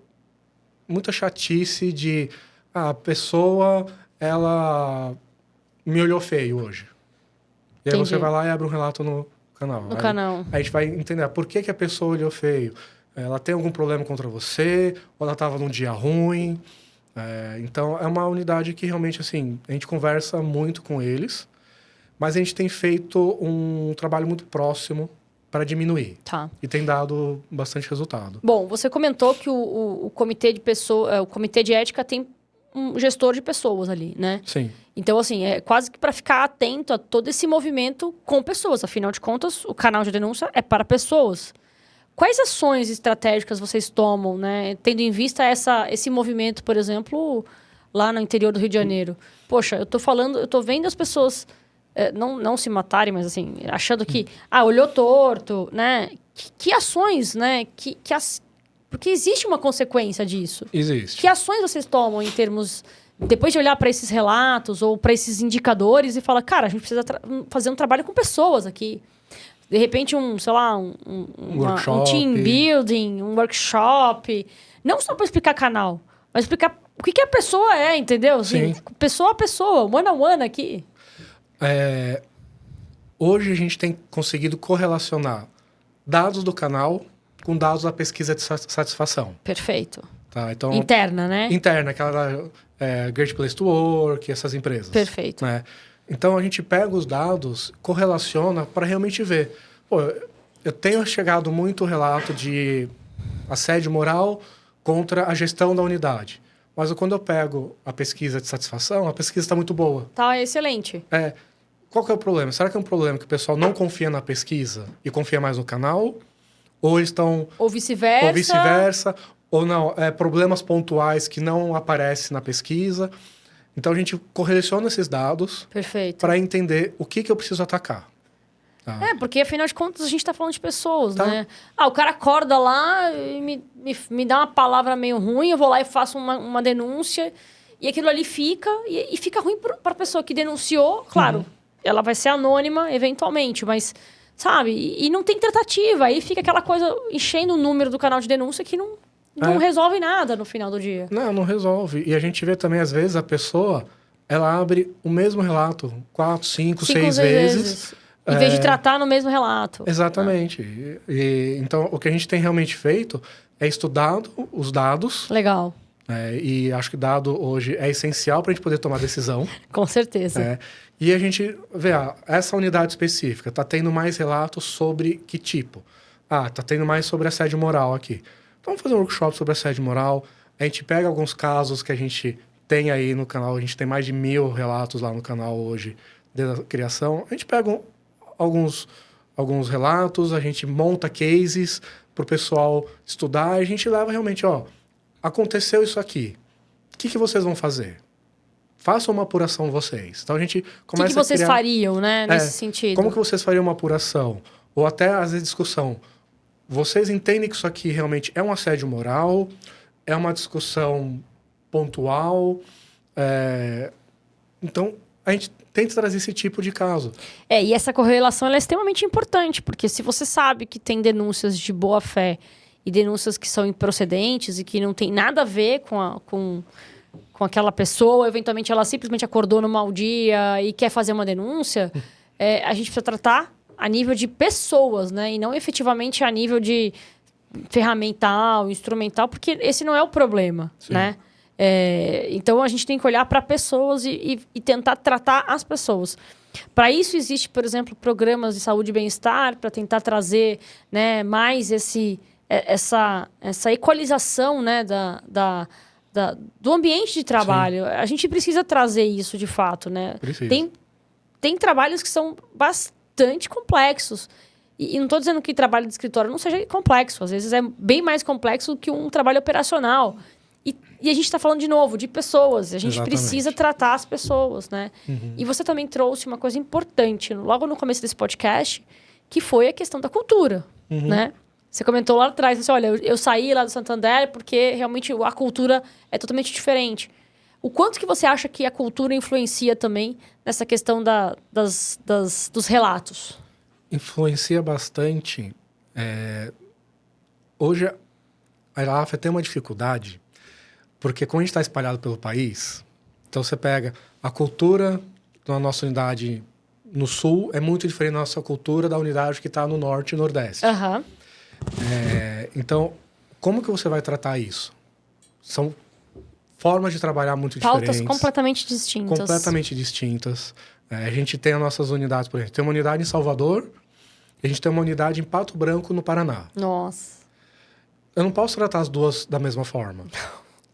chatice de a pessoa, ela me olhou feio hoje. E aí Entendi. você vai lá e abre um relato no canal. No canal. Aí a gente vai entender por que a pessoa olhou feio. ela tem algum problema contra você, ou ela estava num dia ruim. Então, é uma unidade que realmente, assim, a gente conversa muito com eles, mas a gente tem feito um trabalho muito próximo para diminuir. Tá. E tem dado bastante resultado. Bom, você comentou que o comitê de pessoa, o comitê de ética tem um gestor de pessoas ali, né? Sim. Então, assim, é quase que para ficar atento a todo esse movimento com pessoas. Afinal de contas, o canal de denúncia é para pessoas. Quais ações estratégicas vocês tomam, né? Tendo em vista esse movimento, por exemplo, lá no interior do Rio de Janeiro? Poxa, eu tô vendo as pessoas não se matarem, mas assim, achando que, olhou torto, né? Que ações, né? Porque existe uma consequência disso. Existe. Que ações vocês tomam em termos... Depois de olhar para esses relatos ou para esses indicadores e falar, cara, a gente precisa fazer um trabalho com pessoas aqui. De repente, um team building, um workshop. Não só para explicar canal, mas explicar o que a pessoa é, entendeu? Assim, pessoa a pessoa, one on one aqui. Hoje a gente tem conseguido correlacionar dados do canal com dados da pesquisa de satisfação. Perfeito. Tá, então, interna, né? Interna, aquela Great Place to Work, essas empresas. Perfeito. Né? Então, a gente pega os dados, correlaciona para realmente ver. Pô, eu tenho chegado muito relato de assédio moral contra a gestão da unidade. Mas quando eu pego a pesquisa de satisfação, a pesquisa está muito boa. Tá excelente. Qual que é o problema? Será que é um problema que o pessoal não confia na pesquisa e confia mais no canal? Ou eles estão... Ou vice-versa. Ou não, problemas pontuais que não aparecem na pesquisa. Então, a gente correlaciona esses dados para entender o que eu preciso atacar. Tá? Porque, afinal de contas, a gente está falando de pessoas, né? O cara acorda lá e me dá uma palavra meio ruim, eu vou lá e faço uma denúncia, e aquilo ali fica, e fica ruim para a pessoa que denunciou. Claro, ela vai ser anônima, eventualmente, mas, sabe? E não tem tratativa, aí fica aquela coisa enchendo o número do canal de denúncia que não resolve nada no final do dia. Não resolve. E a gente vê também, às vezes, a pessoa, ela abre o mesmo relato 4, 5, 6 vezes. Em vez de tratar no mesmo relato. Exatamente. Então, o que a gente tem realmente feito é estudado os dados. Legal. E acho que dado hoje é essencial para a gente poder tomar decisão. Com certeza. E a gente vê, essa unidade específica está tendo mais relatos sobre que tipo? Está tendo mais sobre assédio moral aqui. Vamos fazer um workshop sobre assédio moral. A gente pega alguns casos que a gente tem aí no canal. A gente tem mais de 1000 relatos lá no canal hoje desde a criação. A gente pega alguns relatos, a gente monta cases para o pessoal estudar. A gente leva realmente, aconteceu isso aqui. O que vocês vão fazer? Façam uma apuração vocês. Então a gente começa a criar... O que vocês fariam, né, nesse sentido? Como que vocês fariam uma apuração? Ou até, às vezes, discussão. Vocês entendem que isso aqui realmente é um assédio moral? É uma discussão pontual? Então, a gente tenta trazer esse tipo de caso. E essa correlação ela é extremamente importante, porque se você sabe que tem denúncias de boa-fé e denúncias que são improcedentes e que não tem nada a ver com aquela pessoa, eventualmente ela simplesmente acordou no mau dia e quer fazer uma denúncia, a gente precisa tratar a nível de pessoas, né? E não efetivamente a nível de ferramental, instrumental, porque esse não é o problema, né? Então, a gente tem que olhar para pessoas e tentar tratar as pessoas. Para isso, existe, por exemplo, programas de saúde e bem-estar, para tentar trazer, né, mais essa equalização, né, do ambiente de trabalho. Sim. A gente precisa trazer isso de fato, né? Tem trabalhos que são bastante complexos. E não estou dizendo que trabalho de escritório não seja complexo. Às vezes é bem mais complexo do que um trabalho operacional. E a gente está falando, de novo, de pessoas. A gente precisa tratar as pessoas, né? E você também trouxe uma coisa importante, logo no começo desse podcast, que foi a questão da cultura, né? Você comentou lá atrás, assim, olha, eu saí lá do Santander porque realmente a cultura é totalmente diferente. O quanto que você acha que a cultura influencia também nessa questão dos relatos? Influencia bastante. Hoje, a Elaf tem uma dificuldade, porque como a gente está espalhado pelo país, então você pega a cultura da nossa unidade no sul, é muito diferente da nossa cultura da unidade que está no norte e nordeste. Uhum. Então, como que você vai tratar isso? São formas de trabalhar muito Pautas diferentes. completamente distintas. Completamente distintas. A gente tem as nossas unidades, por exemplo, tem uma unidade em Salvador e a gente tem uma unidade em Pato Branco, no Paraná. Nossa. Eu não posso tratar as duas da mesma forma.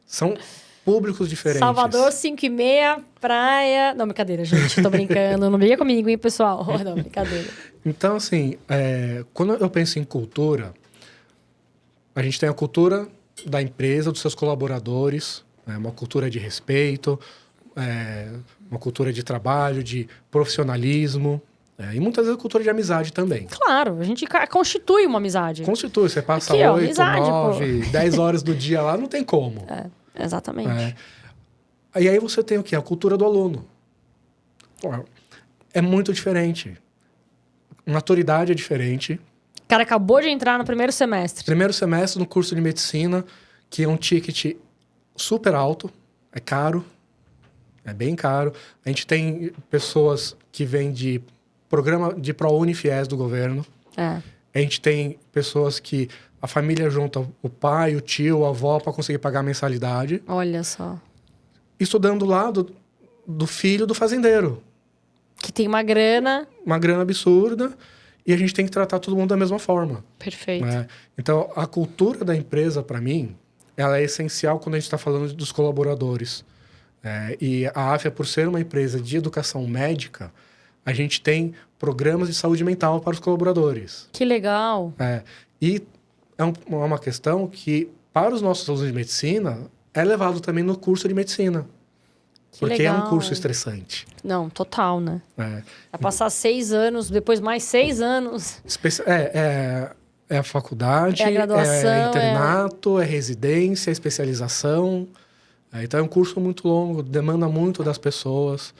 São públicos diferentes. Salvador, 5h30, praia... Não, brincadeira, gente. Tô brincando. Não briga comigo, hein, pessoal? Não, brincadeira. Então, assim, quando eu penso em cultura, a gente tem a cultura da empresa, dos seus colaboradores, uma cultura de respeito, uma cultura de trabalho, de profissionalismo, e muitas vezes a cultura de amizade também. Claro, a gente constitui uma amizade. Constitui, você passa Aqui, ó, 8, amizade, 9, 10 horas do dia lá, não tem como. Exatamente. E aí você tem o quê? A cultura do aluno. Pô, é muito diferente. Maturidade é diferente. O cara acabou de entrar no primeiro semestre. Primeiro semestre no curso de medicina, que é um ticket super alto, é caro, é bem caro. A gente tem pessoas que vêm de programa de ProUni FIES do governo. A gente tem pessoas que a família junta o pai, o tio, a avó para conseguir pagar a mensalidade. Olha só. Estudando lá do filho do fazendeiro. Que tem uma grana. Uma grana absurda. E a gente tem que tratar todo mundo da mesma forma. Perfeito. Então, a cultura da empresa, para mim, ela é essencial quando a gente está falando dos colaboradores. E a AFIA, por ser uma empresa de educação médica, a gente tem programas de saúde mental para os colaboradores. Que legal. E é uma questão que, para os nossos alunos de medicina, é levado também no curso de medicina. Porque legal. É um curso estressante. Não, total, né? Vai passar 6 anos, depois mais 6 anos. É a faculdade, é a graduação, é internato, é residência, é especialização. Então, é um curso muito longo, demanda muito das pessoas.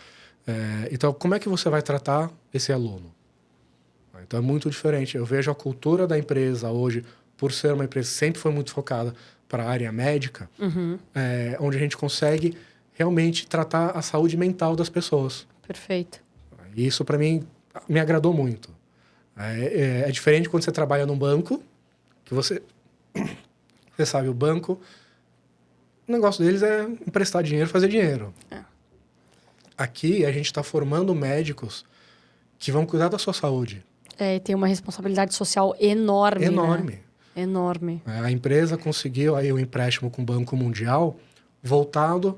Então, como é que você vai tratar esse aluno? Então, é muito diferente. Eu vejo a cultura da empresa hoje, por ser uma empresa que sempre foi muito focada para a área médica, onde a gente consegue realmente tratar a saúde mental das pessoas. Perfeito. E isso, para mim, me agradou muito. É diferente quando você trabalha num banco, que você sabe, o banco, o negócio deles é emprestar dinheiro, fazer dinheiro. Aqui, a gente está formando médicos que vão cuidar da sua saúde. E tem uma responsabilidade social enorme. Enorme. Né? Enorme. A empresa conseguiu aí um empréstimo com o Banco Mundial voltado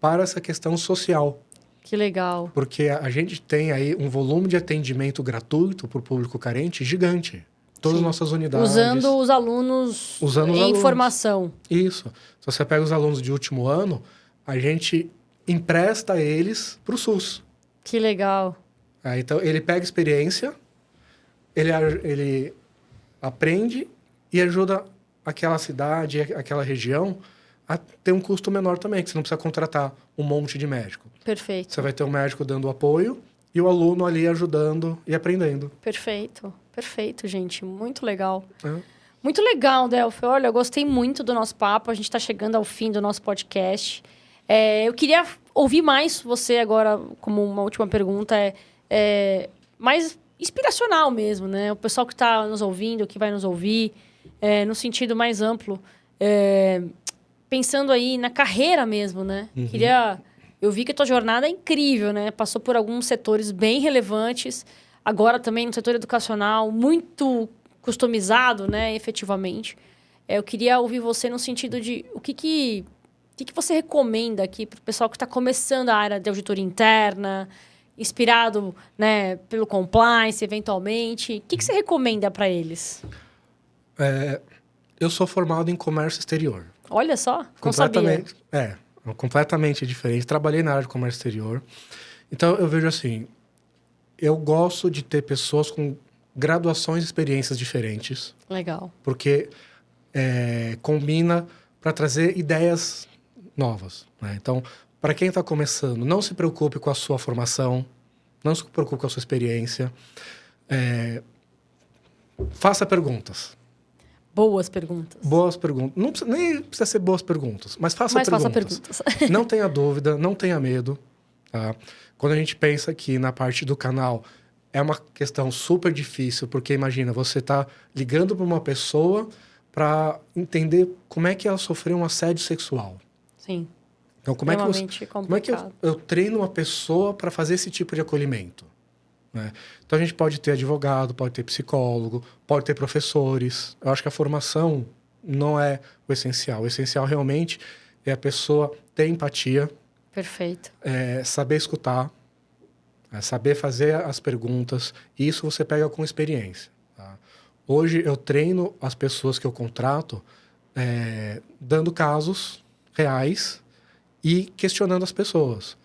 para essa questão social. Que legal. Porque a gente tem aí um volume de atendimento gratuito para o público carente gigante. Todas as nossas unidades. Usando os alunos em formação. Isso. Se você pega os alunos de último ano, a gente empresta eles para o SUS. Que legal. Então, ele pega experiência, ele aprende e ajuda aquela cidade, aquela região a ter um custo menor também, que você não precisa contratar um monte de médico. Perfeito. Você vai ter um médico dando apoio e o aluno ali ajudando e aprendendo. Perfeito. Perfeito, gente. Muito legal. Muito legal, Delphi. Olha, eu gostei muito do nosso papo. A gente está chegando ao fim do nosso podcast. Eu queria ouvir mais você agora, como uma última pergunta, mais inspiracional mesmo, né? O pessoal que está nos ouvindo, que vai nos ouvir, no sentido mais amplo. Pensando aí na carreira mesmo, né? Eu vi que a tua jornada é incrível, né? Passou por alguns setores bem relevantes. Agora também no setor educacional, muito customizado, né? Efetivamente. Eu queria ouvir você no sentido de o que você recomenda aqui para o pessoal que está começando a área de auditoria interna, inspirado, né, pelo compliance, eventualmente. O que você recomenda para eles? Eu sou formado em comércio exterior. Olha só, não sabia. Completamente diferente. Trabalhei na área de comércio exterior. Então, eu vejo assim, eu gosto de ter pessoas com graduações e experiências diferentes. Legal. Porque combina para trazer ideias novas. Né? Então, para quem está começando, não se preocupe com a sua formação, não se preocupe com a sua experiência. Faça perguntas. Boas perguntas. Boas perguntas. Nem precisa ser boas perguntas, mas faça perguntas. Não tenha dúvida, não tenha medo. Tá? Quando a gente pensa aqui na parte do canal, é uma questão super difícil, porque imagina, você está ligando para uma pessoa para entender como é que ela sofreu um assédio sexual. Sim. Então, como é que eu treino uma pessoa para fazer esse tipo de acolhimento? Né? Então, a gente pode ter advogado, pode ter psicólogo, pode ter professores. Eu acho que a formação não é o essencial. O essencial, realmente, é a pessoa ter empatia. Perfeito. Saber escutar, saber fazer as perguntas. E isso você pega com experiência. Tá? Hoje, eu treino as pessoas que eu contrato dando casos reais e questionando as pessoas.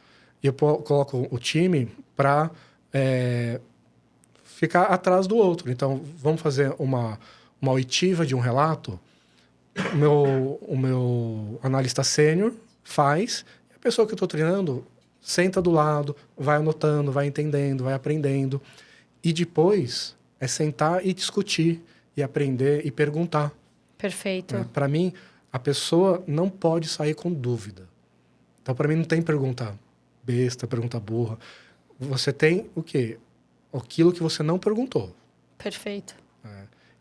E eu coloco o time para ficar atrás do outro. Então, vamos fazer uma oitiva de um relato. O meu analista sênior faz, e a pessoa que eu estou treinando senta do lado, vai anotando, vai entendendo, vai aprendendo. E depois é sentar e discutir, e aprender e perguntar. Perfeito. Para mim, a pessoa não pode sair com dúvida. Então, para mim, não tem pergunta besta, pergunta burra. Você tem o quê? Aquilo que você não perguntou. Perfeito.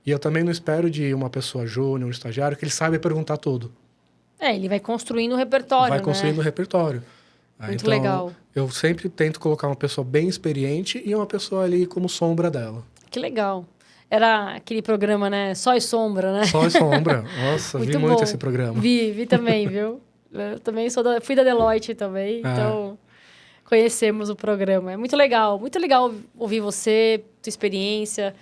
E eu também não espero de uma pessoa júnior, um estagiário, que ele saiba perguntar tudo. Ele vai construindo o repertório, Vai construindo o repertório. Muito então, legal. Eu sempre tento colocar uma pessoa bem experiente e uma pessoa ali como sombra dela. Que legal. Era aquele programa, né? Só e Sombra, né? Só e Sombra. Nossa, vi muito esse programa. Vi também, viu? Eu também fui da Deloitte também, então conhecemos o programa. É muito legal ouvir você, tua experiência.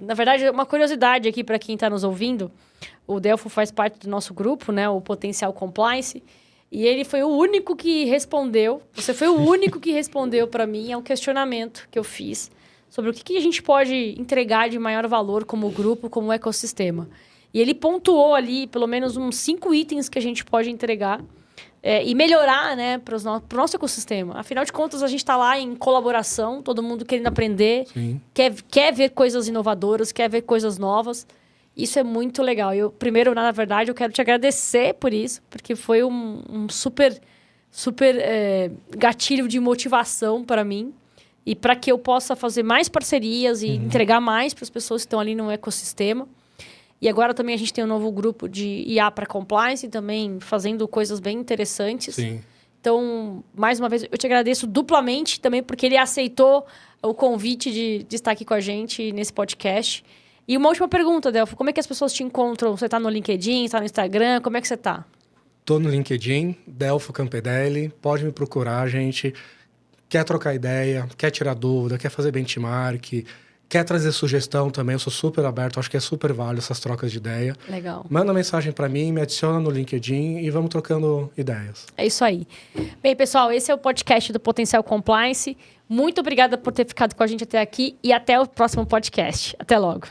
Na verdade, uma curiosidade aqui para quem está nos ouvindo, o Delfo faz parte do nosso grupo, né? O Potencial Compliance, e ele foi o único que respondeu, você foi o único que respondeu para mim ao questionamento que eu fiz sobre o que a gente pode entregar de maior valor como grupo, como ecossistema. E ele pontuou ali pelo menos uns 5 itens que a gente pode entregar e melhorar, né, para o nosso ecossistema. Afinal de contas, a gente está lá em colaboração, todo mundo querendo aprender, quer ver coisas inovadoras, quer ver coisas novas. Isso é muito legal. Primeiro, na verdade, eu quero te agradecer por isso, porque foi um super gatilho de motivação para mim. E para que eu possa fazer mais parcerias e entregar mais para as pessoas que estão ali no ecossistema. E agora também a gente tem um novo grupo de IA para compliance, também fazendo coisas bem interessantes. Sim. Então, mais uma vez, eu te agradeço duplamente também, porque ele aceitou o convite de estar aqui com a gente nesse podcast. E uma última pergunta, Delfo, como é que as pessoas te encontram? Você está no LinkedIn, está no Instagram? Como é que você está? Estou no LinkedIn, Delfo Campedelli, pode me procurar, gente. Quer trocar ideia, quer tirar dúvida, quer fazer benchmark, quer trazer sugestão também, eu sou super aberto, acho que é super válido essas trocas de ideia. Legal. Manda mensagem para mim, me adiciona no LinkedIn e vamos trocando ideias. É isso aí. Bem, pessoal, esse é o podcast do Potencial Compliance. Muito obrigada por ter ficado com a gente até aqui e até o próximo podcast. Até logo.